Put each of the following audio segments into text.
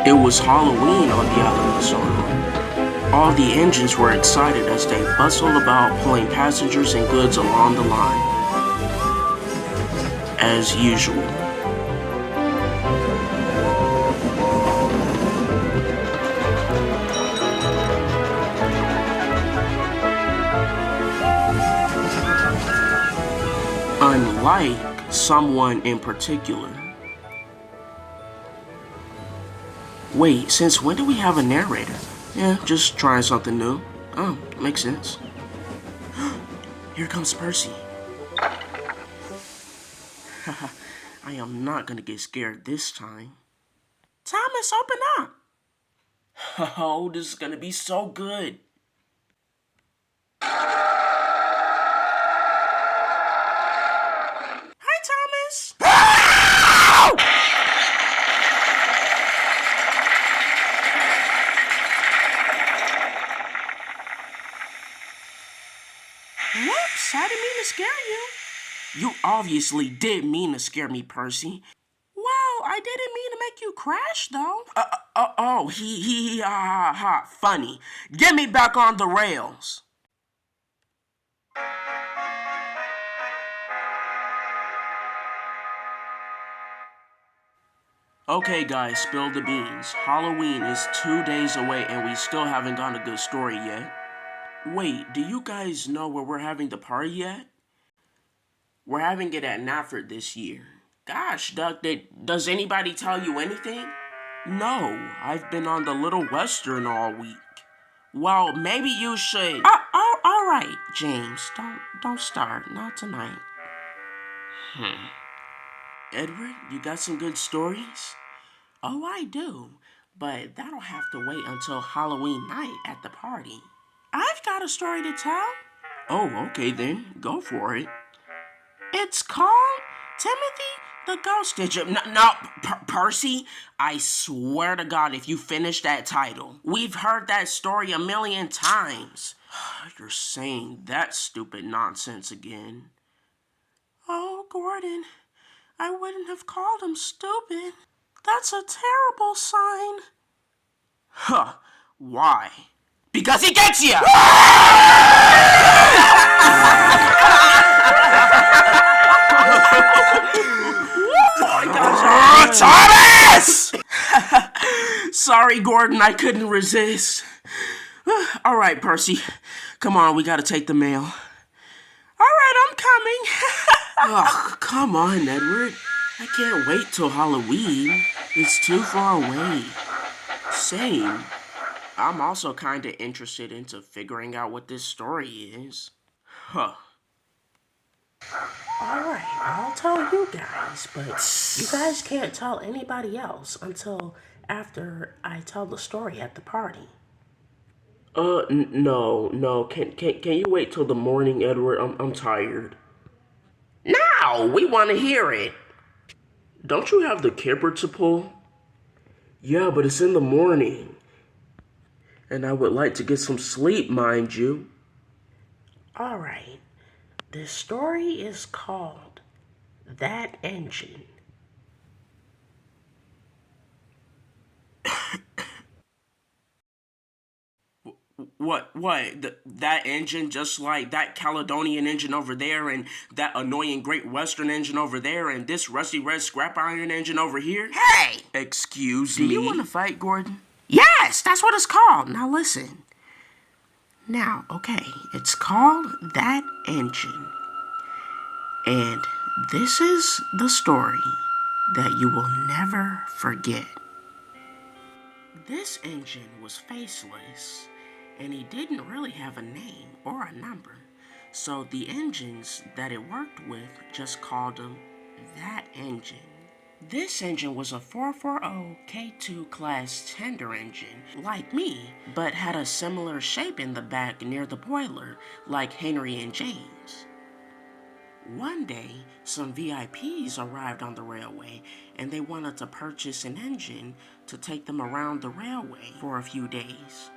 It was Halloween on the Island of Sodor. All the engines were excited as they bustled about pulling passengers and goods along the line. As usual. Unlike someone in particular. Wait, since when do we have a narrator? Yeah, just trying something new. Oh, makes sense. Here comes Percy. I am not gonna get scared this time. Thomas, open up! Oh, this is gonna be so good. Hi, Thomas! Whoops, I didn't mean to scare you. You obviously did mean to scare me, Percy. Well, I didn't mean to make you crash, though. Ha, funny. Get me back on the rails. Okay, guys, spill the beans. Halloween is 2 days away and we still haven't gotten a good story yet. Wait, do you guys know where we're having the party yet? We're having it at Nafford this year. Gosh, Doug, does anybody tell you anything? No, I've been on the Little Western all week. Well, maybe you should... all right, James, don't start, not tonight. Edward, you got some good stories? Oh, I do, but that'll have to wait until Halloween night at the party. I've got a story to tell. Oh, okay then, go for it. It's called Timothy the Ghost Digit. No, Percy, I swear to God, if you finish that title, we've heard that story 1,000,000 times. You're saying that stupid nonsense again. Oh, Gordon, I wouldn't have called him stupid. That's a terrible sign. Huh, why? Because he gets you! Thomas! Sorry, Gordon, I couldn't resist. All right, Percy, come on, we gotta take the mail. All right, I'm coming. Ugh, come on, Edward. I can't wait till Halloween. It's too far away. Same. I'm also kinda interested into figuring out what this story is. Huh. Alright, I'll tell you guys, but you guys can't tell anybody else until after I tell the story at the party. No. Can you wait till the morning, Edward? I'm tired. Now, we want to hear it. Don't you have the kipper to pull? Yeah, but it's in the morning. And I would like to get some sleep, mind you. Alright. The story is called That Engine. What? That engine, just like that Caledonian engine over there, and that annoying Great Western engine over there, and this rusty red scrap iron engine over here? Hey! Excuse me? Do you want to fight, Gordon? Yes, that's what it's called. Now listen. Now, okay, it's called That Engine. And this is the story that you will never forget. This engine was faceless, and he didn't really have a name or a number, so the engines that it worked with just called him That Engine. This engine was a 440 K2 class tender engine, like me, but had a similar shape in the back near the boiler, like Henry and James. One day, some VIPs arrived on the railway, and they wanted to purchase an engine to take them around the railway for a few days.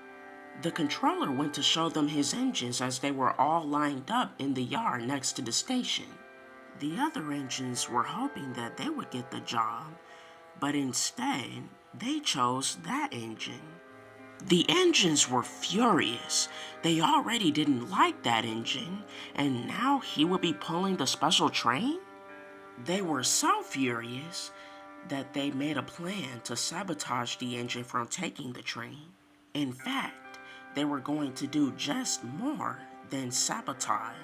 The controller went to show them his engines as they were all lined up in the yard next to the station. The other engines were hoping that they would get the job, but instead, They chose that engine. The engines were furious. They already didn't like that engine, and now he would be pulling the special train? They were so furious that they made a plan to sabotage the engine from taking the train. In fact, they were going to do just more than sabotage.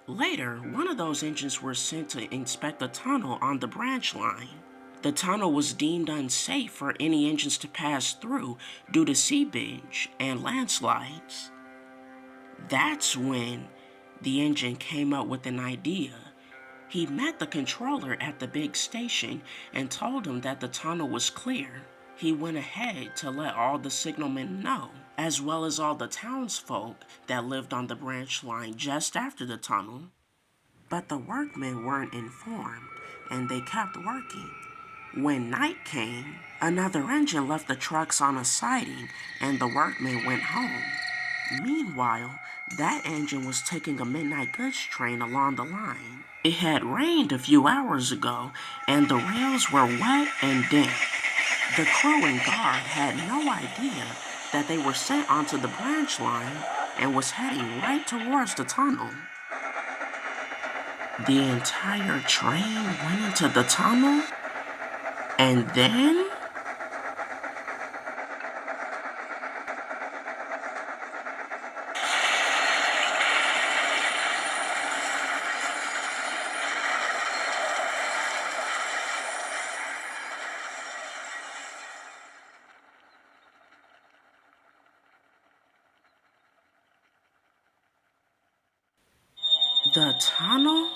Later, one of those engines were sent to inspect a tunnel on the branch line. The tunnel was deemed unsafe for any engines to pass through due to seepage and landslides. That's when the engine came up with an idea. He met the controller at the big station and told him that the tunnel was clear. He went ahead to let all the signalmen know, as well as all the townsfolk that lived on the branch line just after the tunnel. But the workmen weren't informed, and they kept working. When night came, another engine left the trucks on a siding, and the workmen went home. Meanwhile, that engine was taking a midnight goods train along the line. It had rained a few hours ago, and the rails were wet and damp. The crew and guard had no idea that they were sent onto the branch line and was heading right towards the tunnel. The entire train went into the tunnel, and then the tunnel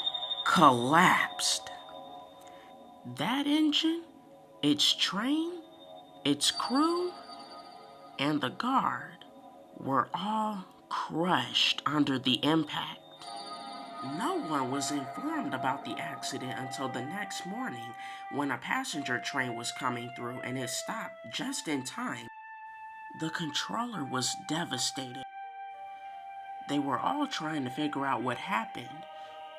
collapsed. That engine, its train, its crew, and the guard were all crushed under the impact. No one was informed about the accident until the next morning when a passenger train was coming through and it stopped just in time. The controller was devastated. They were all trying to figure out what happened.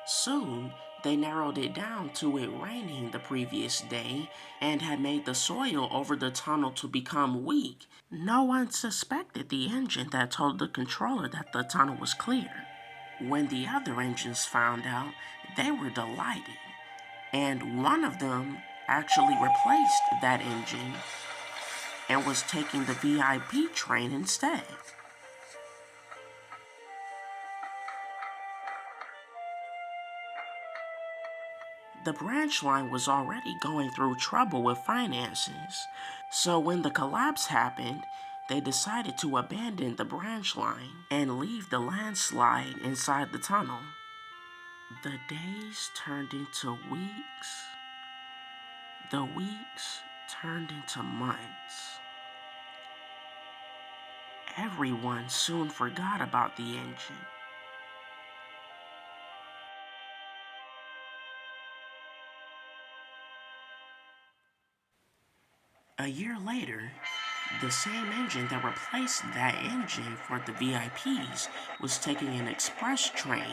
Soon, they narrowed it down to it raining the previous day and had made the soil over the tunnel to become weak. No one suspected the engine that told the controller that the tunnel was clear. When the other engines found out, they were delighted, and one of them actually replaced that engine and was taking the VIP train instead. The branch line was already going through trouble with finances, so when the collapse happened, they decided to abandon the branch line and leave the landslide inside the tunnel. The days turned into weeks. The weeks turned into months. Everyone soon forgot about the engine. A year later, the same engine that replaced that engine for the VIPs was taking an express train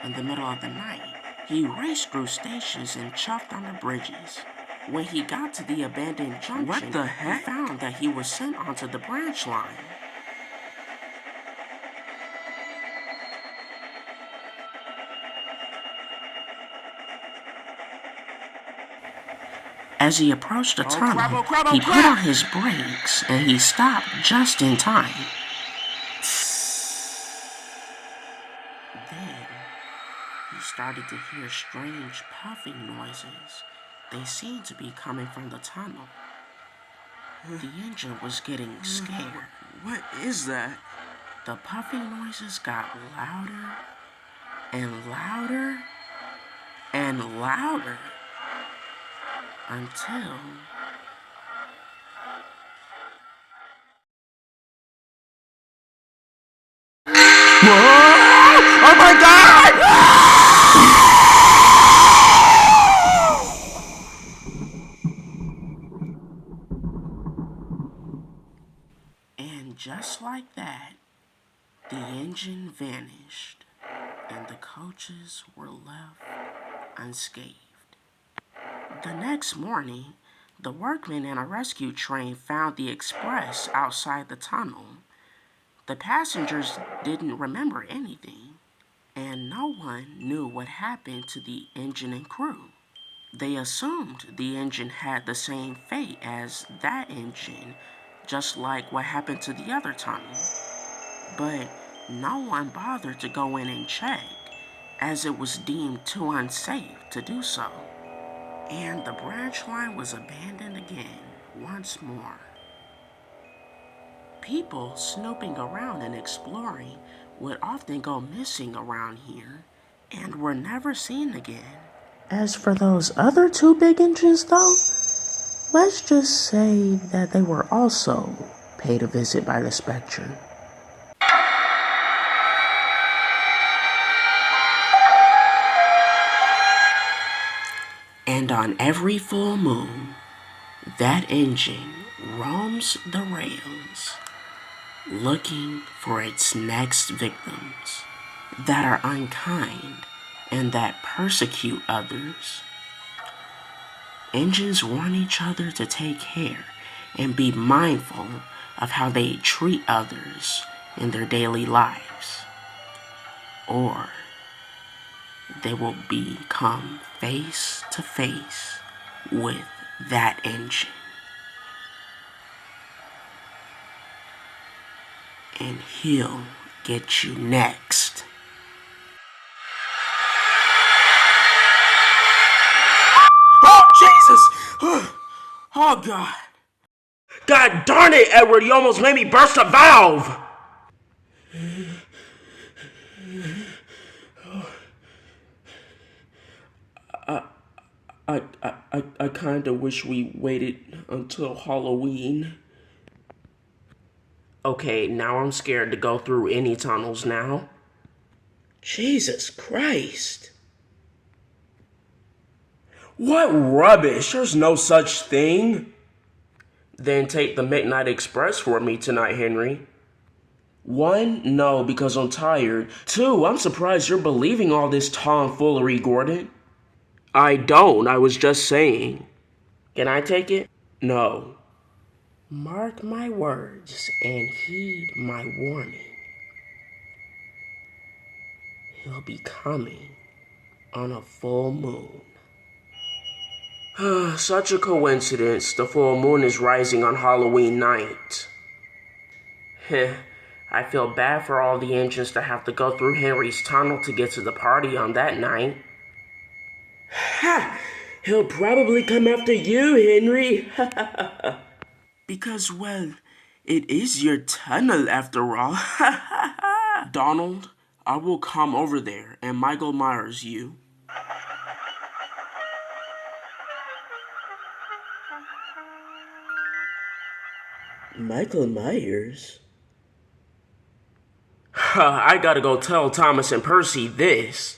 in the middle of the night. He raced through stations and chuffed on the bridges. When he got to the abandoned junction, he found that he was sent onto the branch line. As he approached the tunnel, he put on his brakes and he stopped just in time. Then, he started to hear strange puffing noises. They seemed to be coming from the tunnel. The engine was getting scared. What is that? The puffing noises got louder and louder and louder until Oh my God! And just like that, the engine vanished and the coaches were left unscathed. The next morning, The workmen and a rescue train found the express outside the tunnel. The passengers didn't remember anything, and no one knew what happened to the engine and crew. They assumed the engine had the same fate as that engine, just like what happened to the other tunnel. But no one bothered to go in and check, as it was deemed too unsafe to do so. And the branch line was abandoned again, once more. People snooping around and exploring would often go missing around here and were never seen again. As for those other two big engines, though, let's just say that they were also paid a visit by the Spectre. And on every full moon, that engine roams the rails, looking for its next victims that are unkind and that persecute others. Engines warn each other to take care and be mindful of how they treat others in their daily lives, or they will become face to face with that engine. And he'll get you next. Oh, Jesus! Oh, God. God darn it, Edward, you almost made me burst a valve! I kinda wish we waited until Halloween. Okay, now I'm scared to go through any tunnels now. Jesus Christ. What rubbish! There's no such thing. Then take the Midnight Express for me tonight, Henry. 1, no, because I'm tired. 2, I'm surprised you're believing all this tomfoolery, Gordon. I don't, I was just saying. Can I take it? No. Mark my words and heed my warning. He'll be coming on a full moon. Such a coincidence. The full moon is rising on Halloween night. Heh, I feel bad for all the engines that have to go through Henry's tunnel to get to the party on that night. Ha! He'll probably come after you, Henry. Because, well, it is your tunnel after all. Donald, I will come over there and Michael Myers you. Michael Myers? I gotta go tell Thomas and Percy this.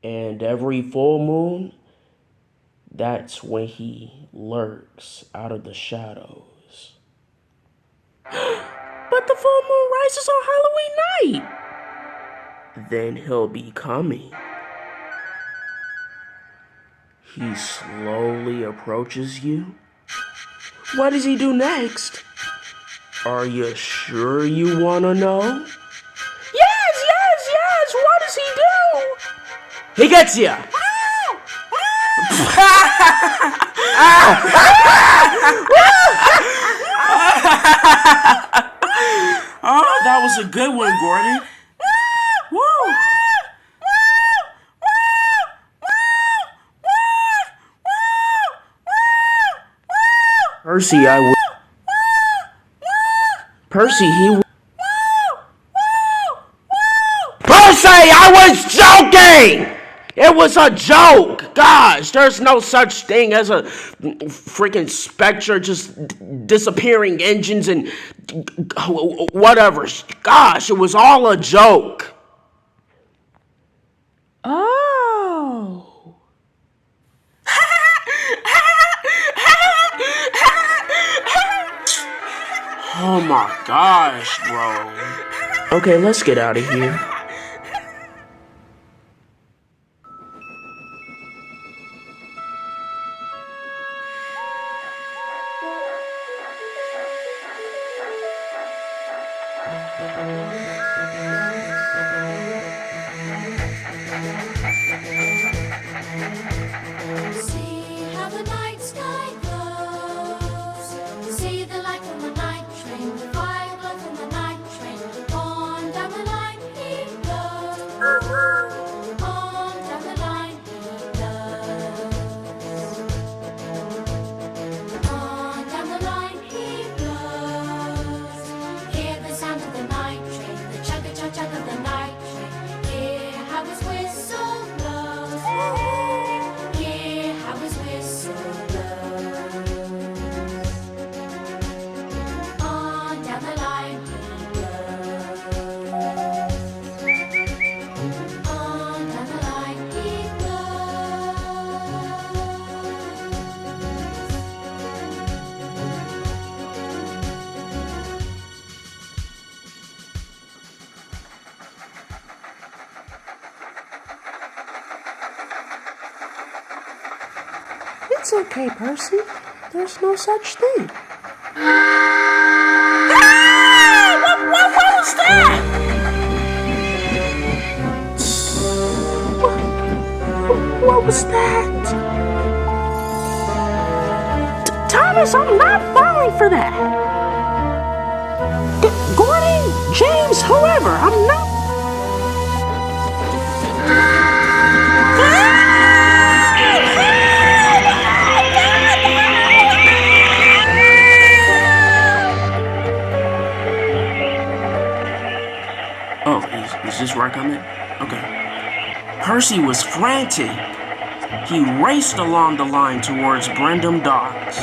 And every full moon, that's when he lurks out of the shadows. But the full moon rises on Halloween night. Then he'll be coming. He slowly approaches you. What does he do next? Are you sure you want to know? Yes! What does he do? He gets you! Oh, that was a good one, Gordon. Woo! Percy, Percy, Percy, I was joking! It was a joke! Gosh, there's no such thing as a freaking Spectre just disappearing engines and whatever. Gosh, it was all a joke. Oh. Oh my gosh, bro. Okay, let's get out of here. It's okay, Percy. There's no such thing. What was that? What was that? Thomas, I'm not falling for that. Gordon, James, whoever, I'm not. Oh, is this where I come in? Okay. Percy was frantic. He raced along the line towards Brendam Docks.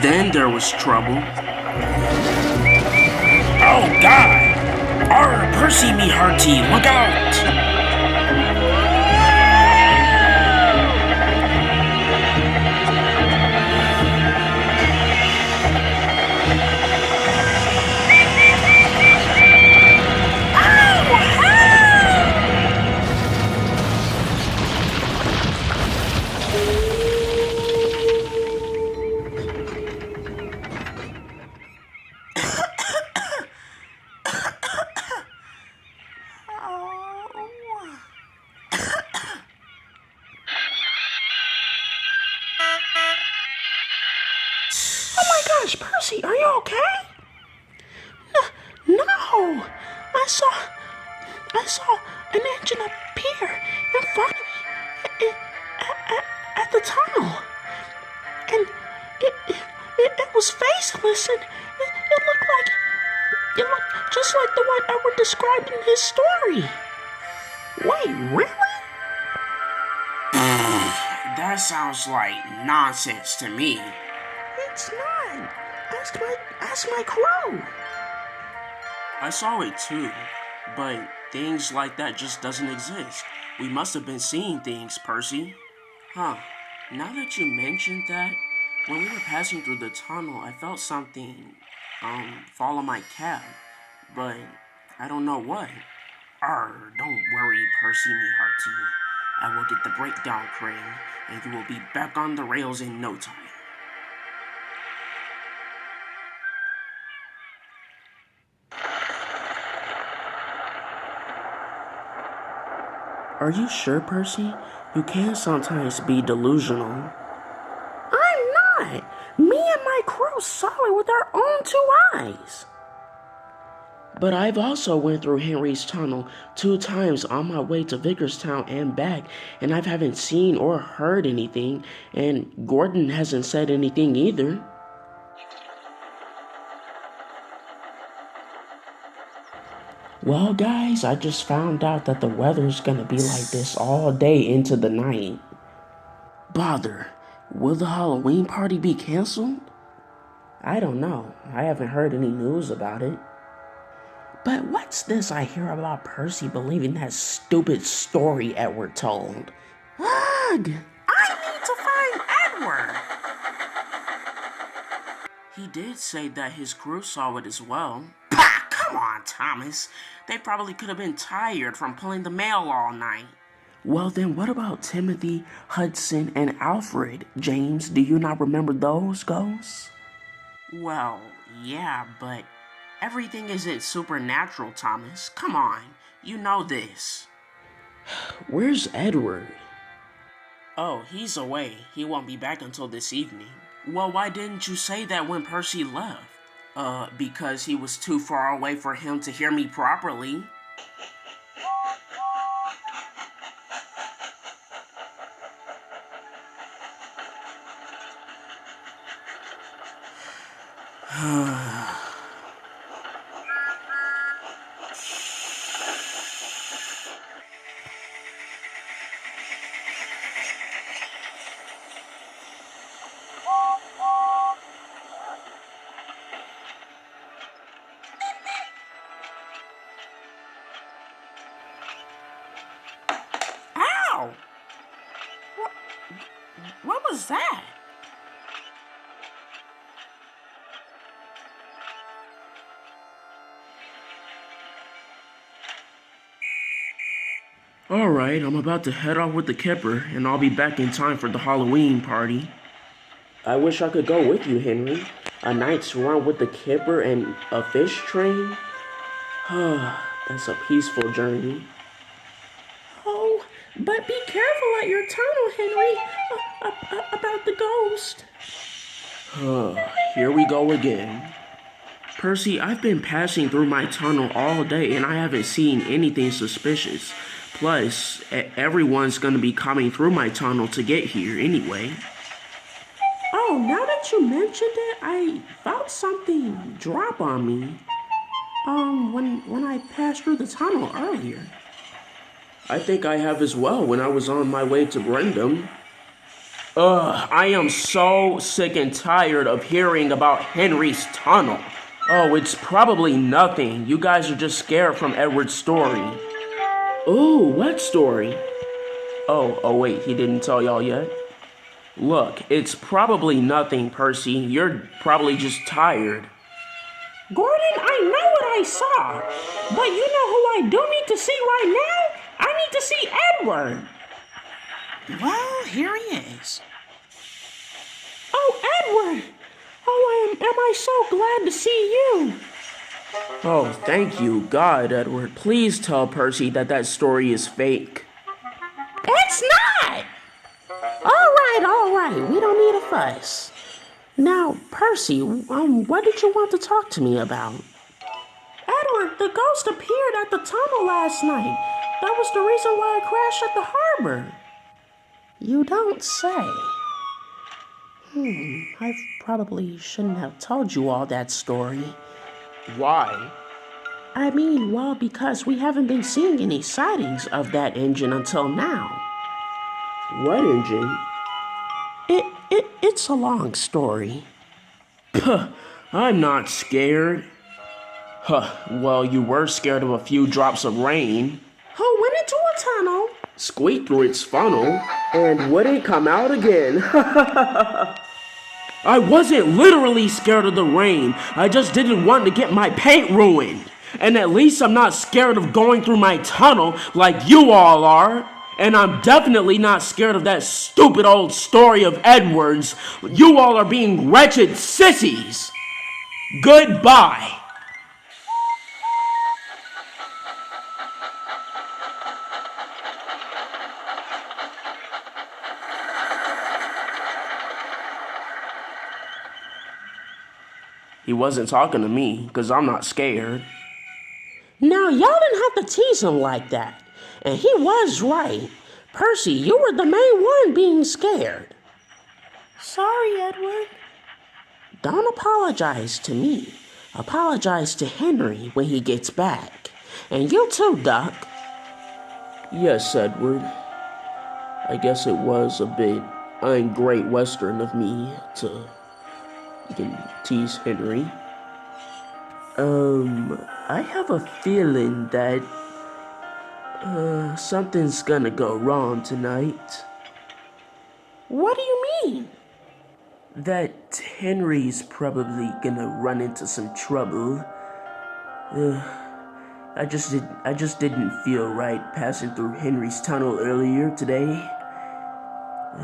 Then there was trouble. Oh, God! Arr, Percy, me hearty, look out! Gosh, Percy, are you okay? No, I saw an engine appear in front of me at the tunnel, and it was faceless, and it looked just like the one Edward described in his story. Wait, really? That sounds like nonsense to me. It's not. Ask my crow. I saw it too, but things like that just doesn't exist. We must have been seeing things, Percy. Huh. Now that you mentioned that, when we were passing through the tunnel, I felt something, fall on my cap, but I don't know what. Don't worry, Percy, me hearty. I will get the breakdown crane, and you will be back on the rails in no time. Are you sure, Percy? You can sometimes be delusional. I'm not! Me and my crew saw it with our own 2 eyes. But I've also went through Henry's tunnel 2 times on my way to Vickerstown and back, and I haven't seen or heard anything, and Gordon hasn't said anything either. Well, guys, I just found out that the weather's gonna be like this all day into the night. Bother, will the Halloween party be canceled? I don't know. I haven't heard any news about it. But what's this I hear about Percy believing that stupid story Edward told? Ugh! I need to find Edward! He did say that his crew saw it as well. Pah! Come on, Thomas. They probably could have been tired from pulling the mail all night. Well, then what about Timothy, Hudson, and Alfred? James, do you not remember those ghosts? Well, yeah, but everything isn't supernatural, Thomas. Come on, you know this. Where's Edward? Oh, he's away. He won't be back until this evening. Well, why didn't you say that when Percy left? Because he was too far away for him to hear me properly. Ow! What was that? Alright, I'm about to head off with the kipper, and I'll be back in time for the Halloween party. I wish I could go with you, Henry. A night's run with the kipper and a fish train? That's a peaceful journey. Oh, but be careful at your tunnel, Henry, about the ghost. Here we go again. Percy, I've been passing through my tunnel all day and I haven't seen anything suspicious. Plus, everyone's gonna be coming through my tunnel to get here anyway. Oh, now that you mentioned it, I felt something drop on me. When I passed through the tunnel earlier. I think I have as well when I was on my way to Brendan. I am so sick and tired of hearing about Henry's tunnel. Oh, it's probably nothing. You guys are just scared from Edward's story. Ooh, what story? Oh wait, he didn't tell y'all yet? Look, it's probably nothing, Percy. You're probably just tired. Gordon, I know what I saw. But you know who I do need to see right now? I need to see Edward. Well, here he is. Oh, Edward! Oh, am I so glad to see you. Oh, thank you, God, Edward. Please tell Percy that story is fake. It's not! All right. We don't need a fuss. Now, Percy, what did you want to talk to me about? Edward, the ghost appeared at the tunnel last night. That was the reason why I crashed at the harbor. You don't say. I probably shouldn't have told you all that story. Why? I mean, well, because we haven't been seeing any sightings of that engine until now. What engine? It's a long story. I'm not scared. Well, you were scared of a few drops of rain. Who went into a tunnel, squeaked through its funnel, and wouldn't come out again. I wasn't literally scared of the rain. I just didn't want to get my paint ruined. And at least I'm not scared of going through my tunnel like you all are. And I'm definitely not scared of that stupid old story of Edward's. You all are being wretched sissies. Goodbye. He wasn't talking to me, because I'm not scared. Now, y'all didn't have to tease him like that. And he was right. Percy, you were the main one being scared. Sorry, Edward. Don't apologize to me. Apologize to Henry when he gets back. And you too, Duck. Yes, Edward. I guess it was a bit un-Great Western of me to tease Henry. I have a feeling that something's gonna go wrong tonight. What do you mean? That Henry's probably gonna run into some trouble. I just didn't feel right passing through Henry's tunnel earlier today.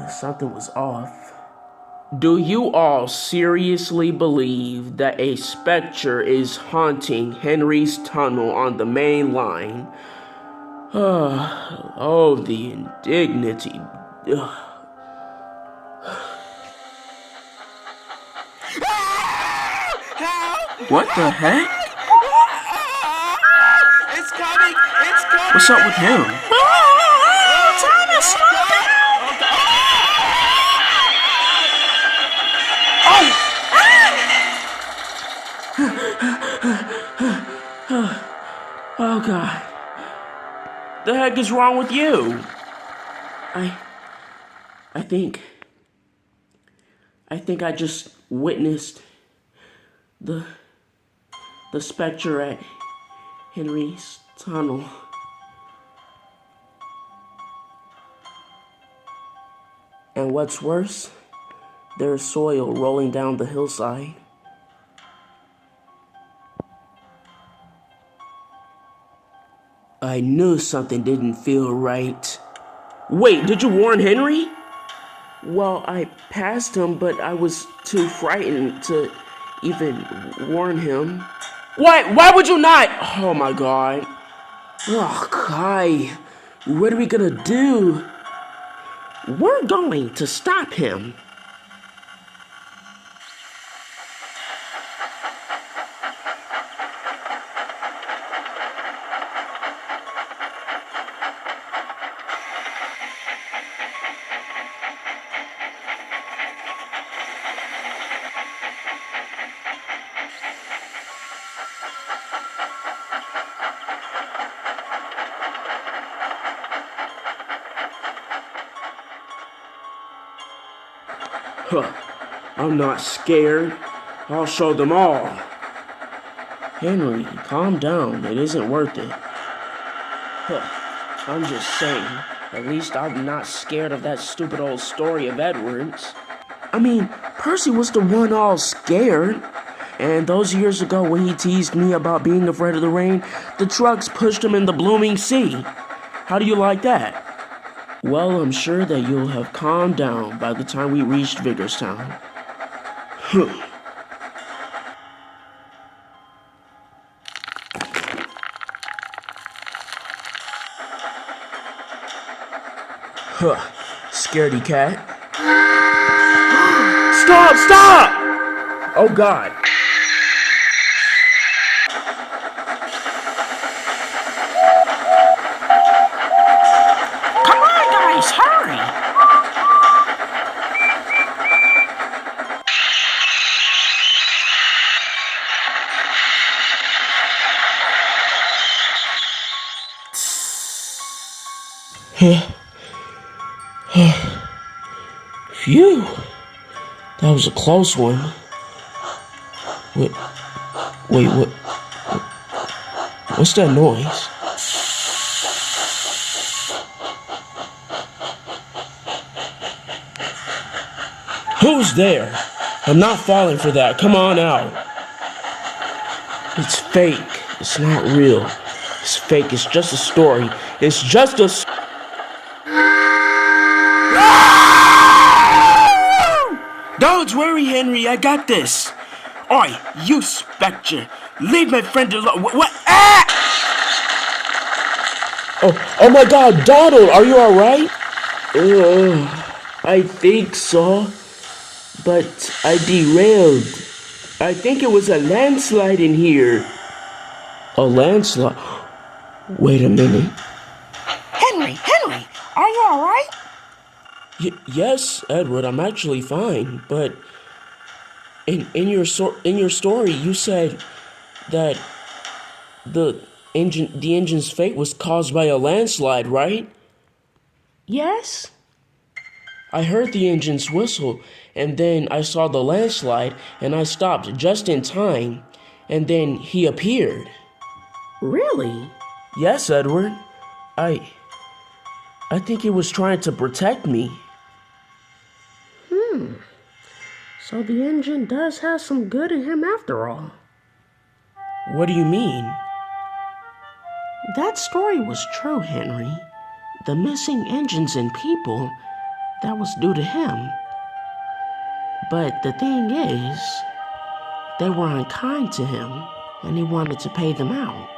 Something was off. Do you all seriously believe that a spectre is haunting Henry's tunnel on the main line? Oh, the indignity. What the heck? It's coming! It's coming! What's up with him? Thomas, slow down! Oh, God. The heck is wrong with you? I think I just witnessed the spectre at Henry's tunnel. And what's worse, there's soil rolling down the hillside. I knew something didn't feel right. Wait, did you warn Henry? Well, I passed him, but I was too frightened to even warn him. What? Why would you not? Oh my god. Oh, Kai. What are we gonna do? We're going to stop him. Huh. I'm not scared. I'll show them all. Henry, calm down. It isn't worth it. Huh. I'm just saying. At least I'm not scared of that stupid old story of Edward's. I mean, Percy was the one all scared. And those years ago when he teased me about being afraid of the rain, the trucks pushed him in the blooming sea. How do you like that? Well, I'm sure that you'll have calmed down by the time we reached Vigorstown. Huh. Scaredy cat. Stop! Stop! Oh God. Come on, guys, hurry! Phew. That was a close one. Wait, what? What's that noise? Who's there? I'm not falling for that. Come on out. It's fake. It's not real. It's fake. It's just a story. It's just a... Don't worry, Henry. I got this. Oi, you Specter. Leave my friend alone. What? Ah! Oh my God, Donald, are you alright? I think so. But I derailed. I think it was a landslide in here. A landslide? Wait a minute. Henry, are you alright? Yes, Edward, I'm actually fine. But in your story, you said that the engine's fate was caused by a landslide, right? Yes. I heard the engine's whistle, and then I saw the landslide, and I stopped just in time, and then he appeared. Really? Yes, Edward. I think he was trying to protect me. So the engine does have some good in him after all. What do you mean? That story was true, Henry. The missing engines and people, that was due to him. But the thing is, they were unkind to him, and he wanted to pay them out.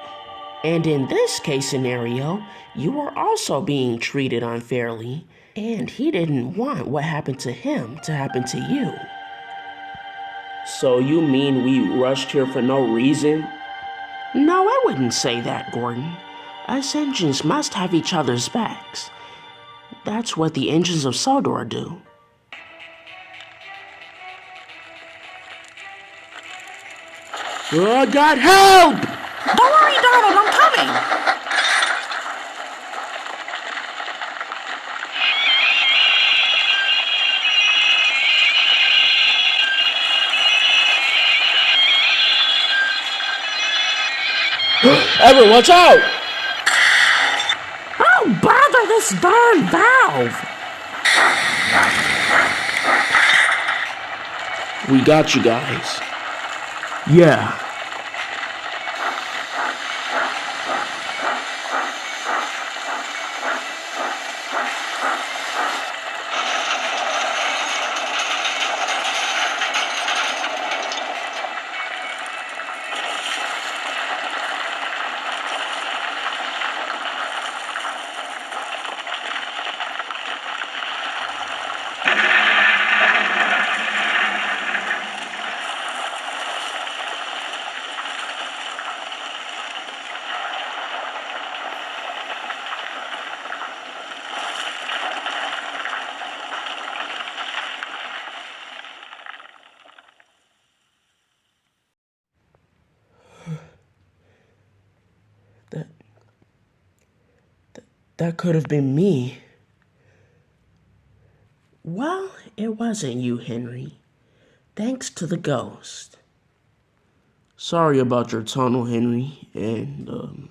And in this case scenario, you were also being treated unfairly, and he didn't want what happened to him to happen to you. So you mean we rushed here for no reason? No, I wouldn't say that, Gordon. Us engines must have each other's backs. That's what the engines of Sodor do. Oh, God, help! Don't worry, Donald, I'm coming! Edward, watch out! Oh, bother this darn valve! We got you guys. Yeah. That could have been me. Well, it wasn't you, Henry. Thanks to the ghost. Sorry about your tunnel, Henry, and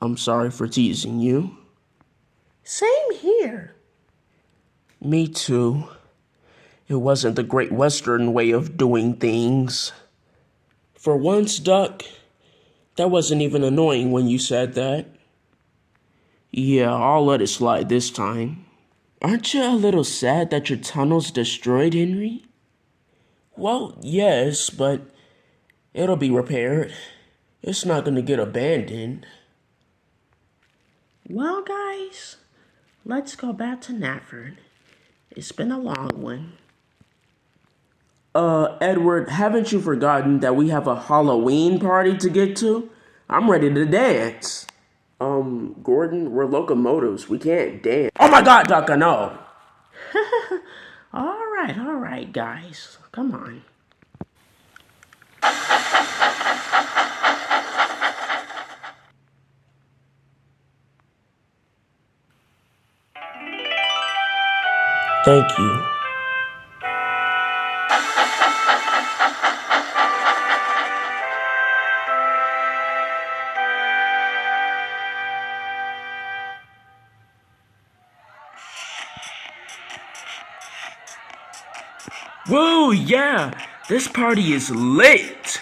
I'm sorry for teasing you. Same here. Me too. It wasn't the Great Western way of doing things. For once, Duck, that wasn't even annoying when you said that. Yeah, I'll let it slide this time. Aren't you a little sad that your tunnel's destroyed, Henry? Well, yes, but it'll be repaired. It's not gonna get abandoned. Well, guys, let's go back to Natford. It's been a long one. Edward, haven't you forgotten that we have a Halloween party to get to? I'm ready to dance. Gordon, we're locomotives. We can't dance. Oh my God, Doc, I know. All right, guys. Come on. Thank you. Woo, yeah! This party is lit!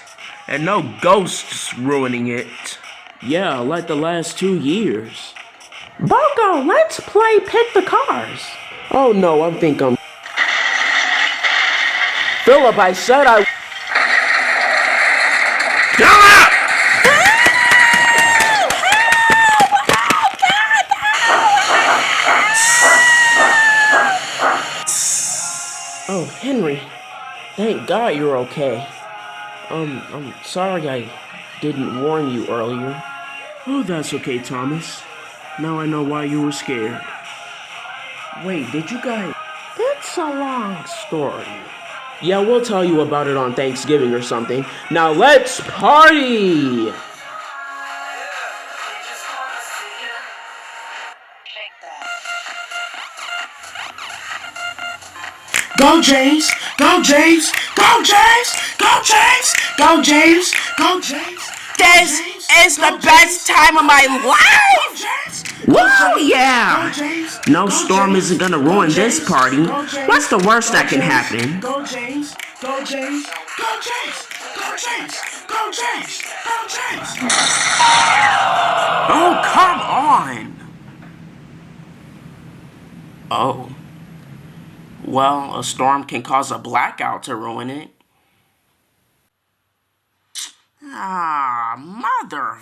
And no ghosts ruining it. Yeah, like the last 2 years. Bogo, let's play Pick the Cars. Oh no, I think I'm... Philip, I said I... Oh, Henry. Thank God you're okay. I'm sorry I didn't warn you earlier. Oh, that's okay, Thomas. Now I know why you were scared. Wait, did you guys... That's a long story. Yeah, we'll tell you about it on Thanksgiving or something. Now let's party! Go James! Go James! Go James! Go James! Go James! Go James! This is the best time of my life! Whoa, yeah! No storm isn't gonna ruin this party. What's the worst that can happen? Go James! Go James! Go James! Go James! Go James! Go James! Oh, come on! Oh. Well, a storm can cause a blackout to ruin it. Ah, mother...